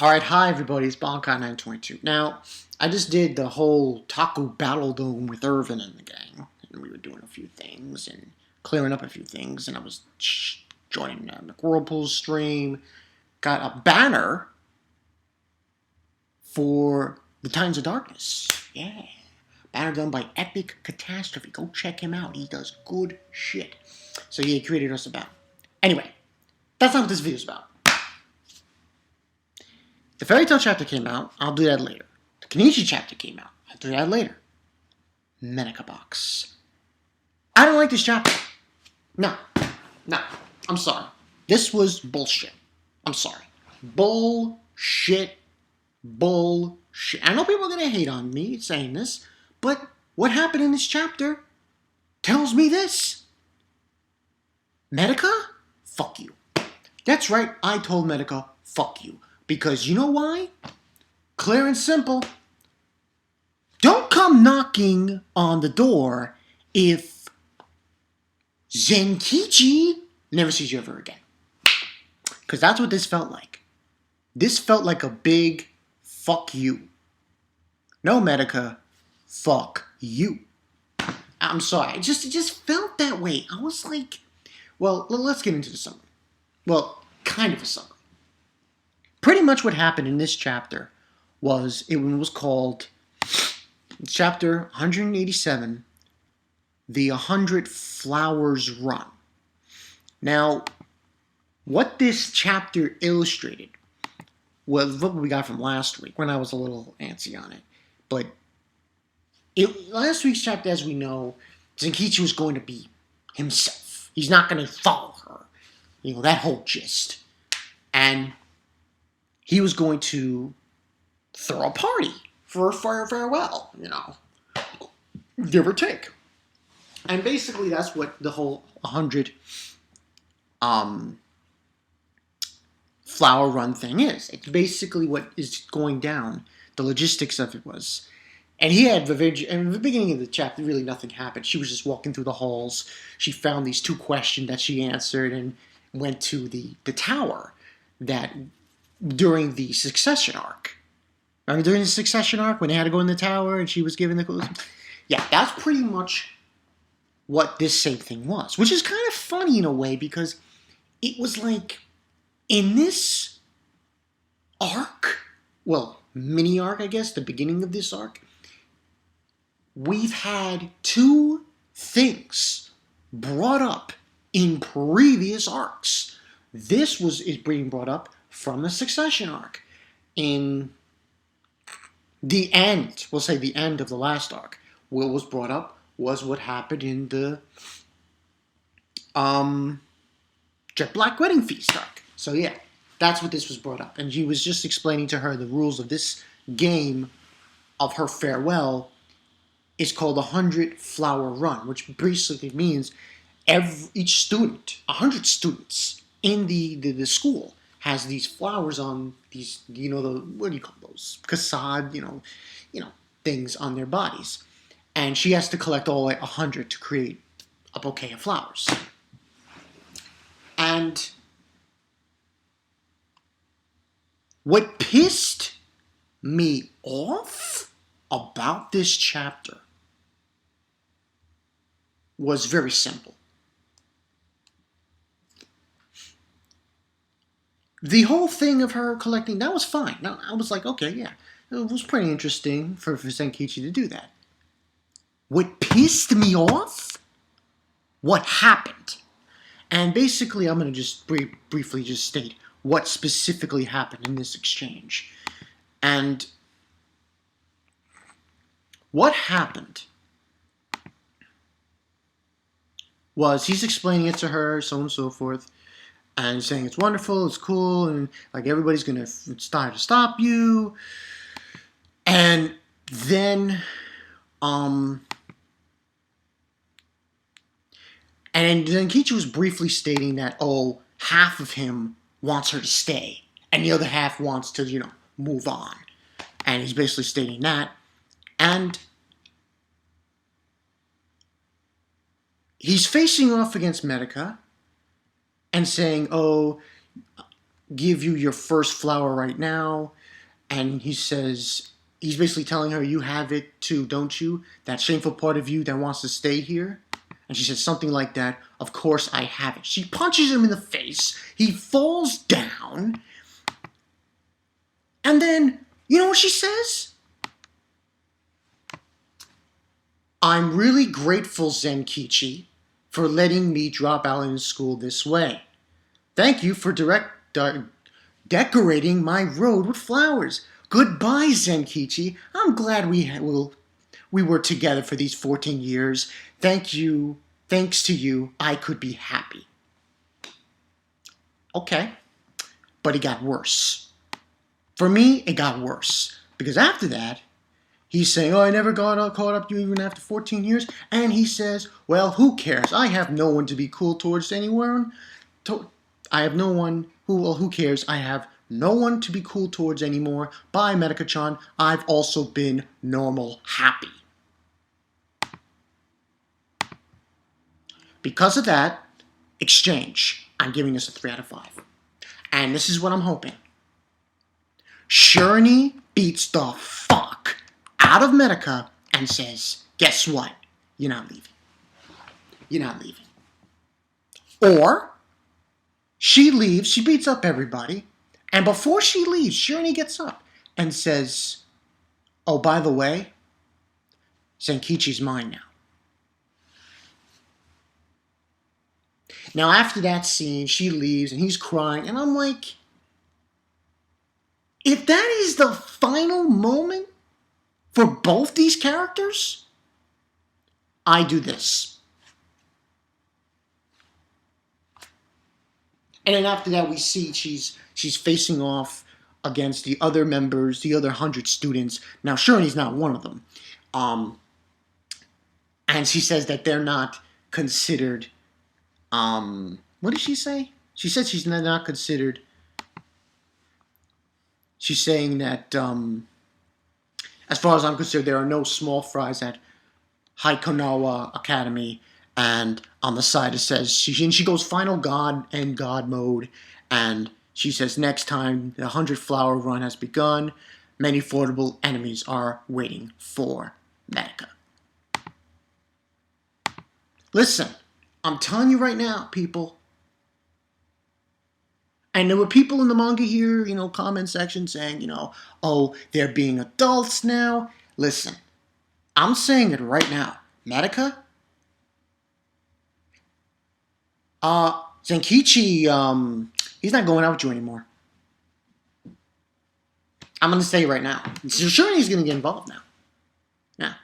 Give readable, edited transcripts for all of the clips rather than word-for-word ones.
Alright, hi everybody, it's Bonkai922. Now, I just did the whole Taco Battle Dome with Irvin and the gang, and we were doing a few things, and clearing up a few things, and I was joining McWhirlpool's stream, got a banner for the Times of Darkness. Yeah. Banner done by Epic Catastrophe. Go check him out, he does good shit. So yeah, he created us a banner. Anyway, that's not what this video is about. The Fairy Tail chapter came out, I'll do that later. The Kenichi chapter came out, I'll do that later. MEDAKA box. I don't like this chapter. No, I'm sorry. This was bullshit. I'm sorry. Bullshit. I know people are going to hate on me saying this, but what happened in this chapter tells me this. MEDAKA? Fuck you. That's right, I told MEDAKA, fuck you. Because you know why? Clear and simple. Don't come knocking on the door if ZENKICHI never sees you ever again. Because that's what this felt like. This felt like a big fuck you. No, MEDAKA, fuck you. I'm sorry, it just felt that way. I was like, well, let's get into the summary. Well, kind of a summary. Pretty much what happened in this chapter was, it was called chapter 187, the 100 Flowers Run. Now, what this chapter illustrated was what we got from last week, when I was a little antsy on it. But last week's chapter, as we know, ZENKICHI was going to be himself. He's not going to follow her. You know, that whole gist. And he was going to throw a party for a farewell, you know, give or take. And basically that's what the whole 100 flower run thing is. It's basically what is going down. The logistics of it was. And he had in the beginning of the chapter, really nothing happened. She was just walking through the halls. She found these 2 questions that she answered and went to the tower that during the succession arc. Remember during the succession arc when they had to go in the tower and she was given the clues? Yeah, that's pretty much what this same thing was. Which is kind of funny in a way because it was like in this arc, well, mini arc I guess, the beginning of this arc, we've had 2 things brought up in previous arcs. This is being brought up from the succession arc. In the end, we'll say the end of the last arc, what was brought up was what happened in the Jet Black Wedding Feast arc. So yeah, that's what this was brought up. And he was just explaining to her the rules of this game of her farewell is called 100 Flower Run, which basically means each student, 100 students in the school has these flowers on these, you know, what do you call those? Cassade, you know, things on their bodies. And she has to collect all 100 to create a bouquet of flowers. And what pissed me off about this chapter was very simple. The whole thing of her collecting, that was fine. No, I was like, okay, yeah. It was pretty interesting for ZENKICHI to do that. What pissed me off? What happened? And basically, I'm going to just briefly just state what specifically happened in this exchange. And what happened was he's explaining it to her, so on and so forth, and saying it's wonderful, it's cool, and like everybody's gonna start to stop you. And then, and ZENKICHI was briefly stating that, oh, half of him wants her to stay, and the other half wants to, you know, move on. And he's basically stating that. And he's facing off against MEDAKA and saying, oh, give you your first flower right now. And he says, he's basically telling her, you have it too, don't you? That shameful part of you that wants to stay here. And she says something like that, of course I have it. She punches him in the face. He falls down. And then, you know what she says? I'm really grateful, Zenkichi, for letting me drop out in school this way. Thank you for decorating my road with flowers. Goodbye, Zenkichi. I'm glad we were together for these 14 years. Thanks to you, I could be happy. Okay, but it got worse. For me, it got worse. Because after that, he's saying, oh, I never got caught up to you even after 14 years. And he says, well, who cares? I have no one to be cool towards anyone. I have no one who cares? I have no one to be cool towards anymore. Bye, Medaka-chan. I've also been normal happy. Because of that exchange, I'm giving this a 3 out of 5. And this is what I'm hoping. Shiranui beats the fuck out of Medaka and says, guess what? You're not leaving. You're not leaving. Or she leaves, she beats up everybody, and before she leaves, Shiranui gets up and says, oh, by the way, Zenkichi's mine now. Now, after that scene, she leaves, and he's crying, and I'm like, if that is the final moment for both these characters, I do this. And then after that, we see she's facing off against the other members, the other 100 students. Now, Shirani's not one of them. And she says that they're not considered, what did she say? She said she's not considered. She's saying that, as far as I'm concerned, there are no small fries at Haikonawa Academy. And on the side it says, she goes final God and God mode. And she says, next time the 100 flower run has begun, many formidable enemies are waiting for MEDAKA. Listen, I'm telling you right now, people. And there were people in the manga here, comment section saying, oh, they're being adults now. Listen, I'm saying it right now. MEDAKA, Zenkichi, he's not going out with you anymore. I'm going to say right now. Sure, he's going to get involved now. Now,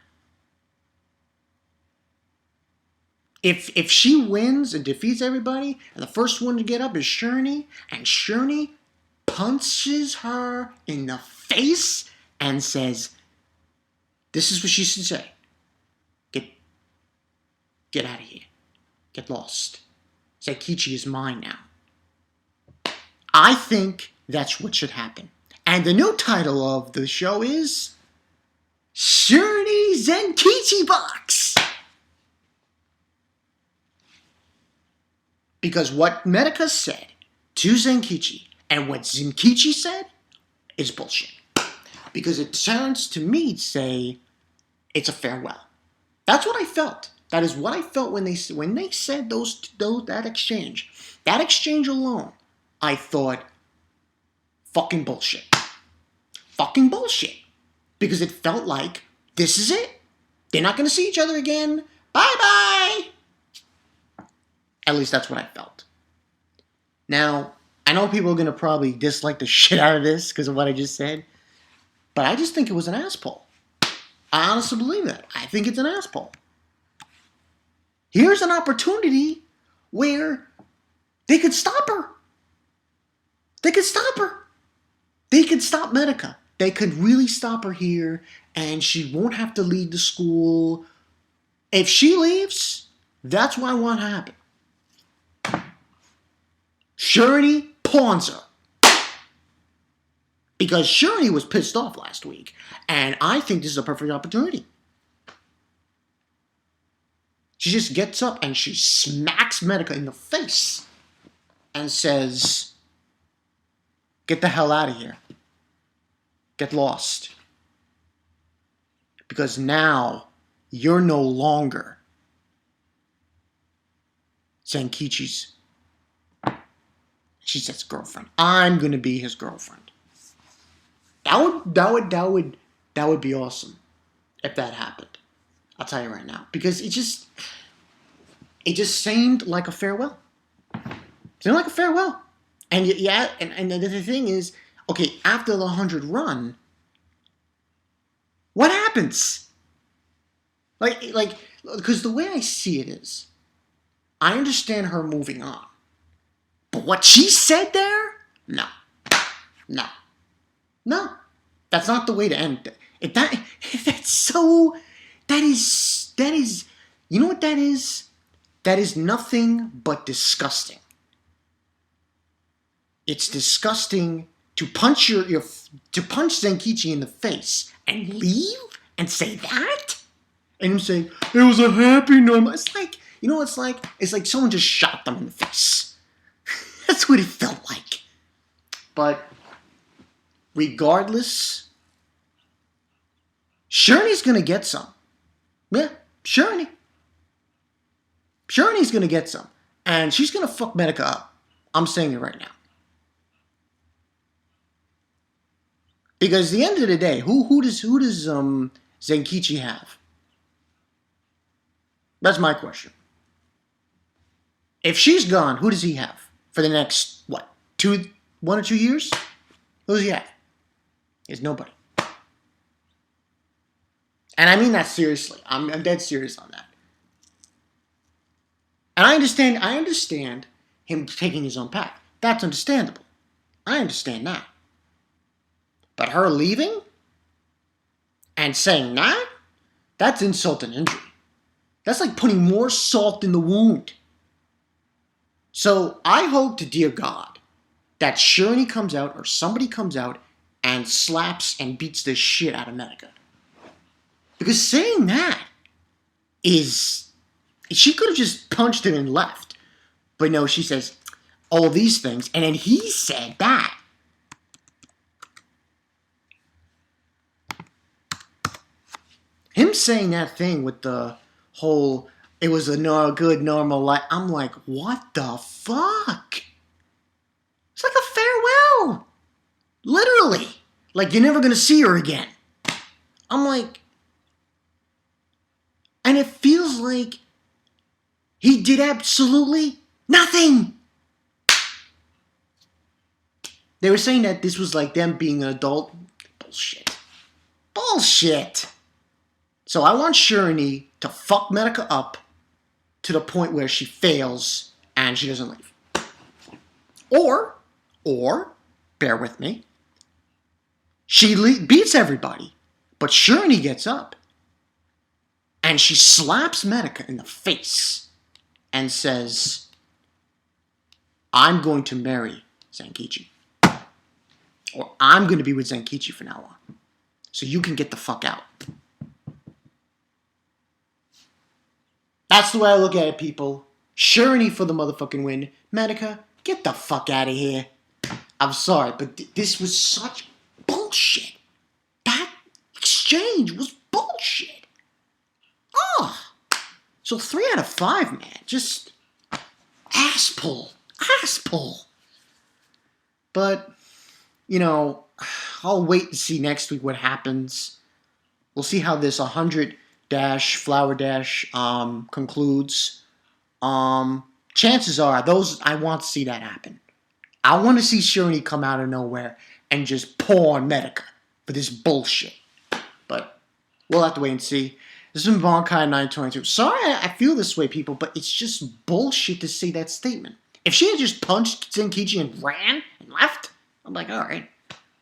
if she wins and defeats everybody, and the first one to get up is Shiranui, and Shiranui punches her in the face and says, this is what she should say. Get out of here. Get lost. Zenkichi is mine now. I think that's what should happen. And the new title of the show is Shiranui Zenkichi Box. Because what MEDAKA said to Zenkichi and what Zenkichi said is bullshit. Because it sounds to me to say it's a farewell. That's what I felt. That is what I felt when they said that exchange. That exchange alone, I thought, fucking bullshit. Fucking bullshit. Because it felt like, this is it. They're not going to see each other again. Bye-bye. At least that's what I felt. Now, I know people are going to probably dislike the shit out of this because of what I just said. But I just think it was an ass pull. I honestly believe that. I think it's an ass pull. Here's an opportunity where they could stop her. They could stop her. They could stop MEDAKA. They could really stop her here, and she won't have to leave the school. If she leaves, that's what I want to happen. Shiranui pawns her. Because Shiranui was pissed off last week, and I think this is a perfect opportunity. She just gets up and she smacks MEDAKA in the face and says, Get the hell out of here. Get lost. Because now you're no longer Zenkichi's, she says, girlfriend. I'm gonna be his girlfriend. That would be awesome if that happened. I'll tell you right now. Because it just seemed like a farewell. It seemed like a farewell. And yeah, and the thing is, okay, after the 100 run, what happens? Like, because the way I see it is, I understand her moving on. But what she said there? No. That's not the way to end it. That is, you know what that is? That is nothing but disgusting. It's disgusting to punch to punch Zenkichi in the face and leave and say that? And him saying, it was a happy number. It's like, you know what it's like? It's like someone just shot them in the face. That's what it felt like. But regardless, Shirley's gonna get some. Yeah, Shiranui. Shiranuy's gonna get some. And she's gonna fuck MEDAKA up. I'm saying it right now. Because at the end of the day, who does Zenkichi have? That's my question. If she's gone, who does he have for the next 1 or 2 years? Who does he have? He has nobody. And I mean that seriously. I'm dead serious on that. And I understand him taking his own path. That's understandable. I understand that. But her leaving and saying that, that's insult and injury. That's like putting more salt in the wound. So I hope to dear God that Shiranui comes out or somebody comes out and slaps and beats the shit out of MEDAKA. Because saying that is, she could have just punched him and left. But no, she says all these things, and then he said that. Him saying that thing with the whole, it was a good, normal life. I'm like, what the fuck? It's like a farewell. Literally. Like, you're never going to see her again. I'm like, and it feels like he did absolutely nothing. They were saying that this was like them being an adult. Bullshit. So I want Shiranui to fuck MEDAKA up to the point where she fails and she doesn't leave. Or, bear with me, she beats everybody, but Shiranui gets up and she slaps MEDAKA in the face and says, I'm going to marry Zenkichi. Or I'm going to be with Zenkichi from now on. So you can get the fuck out. That's the way I look at it, people. Shiranui for the motherfucking win. MEDAKA, get the fuck out of here. I'm sorry, but this was such bullshit. That exchange was bullshit. Oh. So 3 out of 5, man. Just ass pull. But, you know, I'll wait to see next week what happens. We'll see how this 100 Flower Dash concludes. Chances are, I want to see that happen. I want to see Shiranui come out of nowhere and just pour on MEDAKA for this bullshit. But we'll have to wait and see. This has been Bonkai 922. Sorry I feel this way, people, but it's just bullshit to say that statement. If she had just punched Zenkichi and ran and left, I'm like, alright.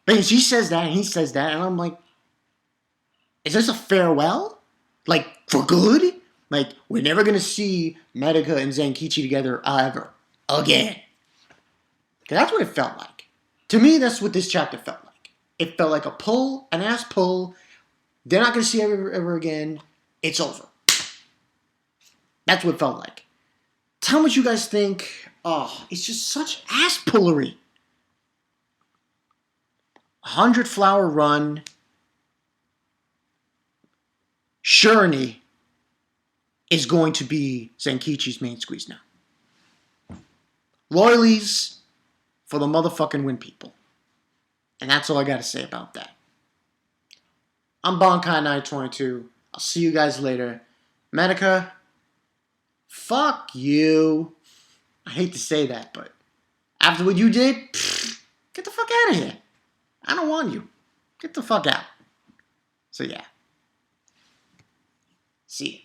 But she says that and he says that, and I'm like, is this a farewell? Like, for good? Like, we're never going to see MEDAKA and Zenkichi together ever. Again. Because that's what it felt like. To me, that's what this chapter felt like. It felt like an ass pull. They're not going to see ever again. It's over. That's what it felt like. Tell me what you guys think. Oh, it's just such ass pullery. 100 flower run. Shiranui is going to be Zenkichi's main squeeze now. Loyalies for the motherfucking win people. And that's all I got to say about that. I'm Bonkai922. I'll see you guys later. MEDAKA, fuck you. I hate to say that, but after what you did, get the fuck out of here. I don't want you. Get the fuck out. So yeah. See ya.